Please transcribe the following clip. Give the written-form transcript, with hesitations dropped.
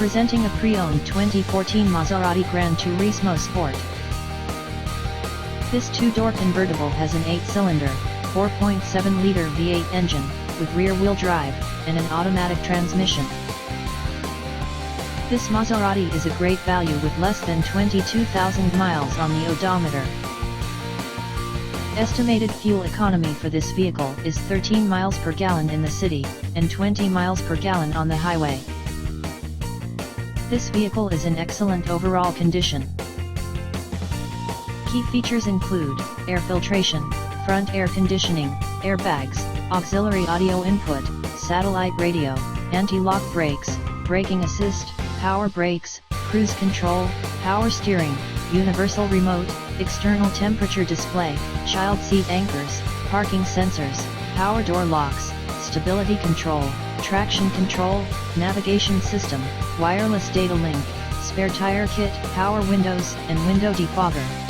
Presenting a pre-owned 2014 Maserati GranTurismo Sport. This two-door convertible has an 8-cylinder, 4.7-liter V8 engine, with rear-wheel drive, and an automatic transmission. This Maserati is a great value with less than 22,000 miles on the odometer. Estimated fuel economy for this vehicle is 13 miles per gallon in the city, and 20 miles per gallon on the highway. This vehicle is in excellent overall condition. Key features include air filtration, front air conditioning, airbags, auxiliary audio input, satellite radio, anti-lock brakes, braking assist, power brakes, cruise control, power steering, universal remote, external temperature display, child seat anchors, parking sensors, power door locks, stability control, traction control, navigation system, wireless data link, spare tire kit, power windows, and window defogger.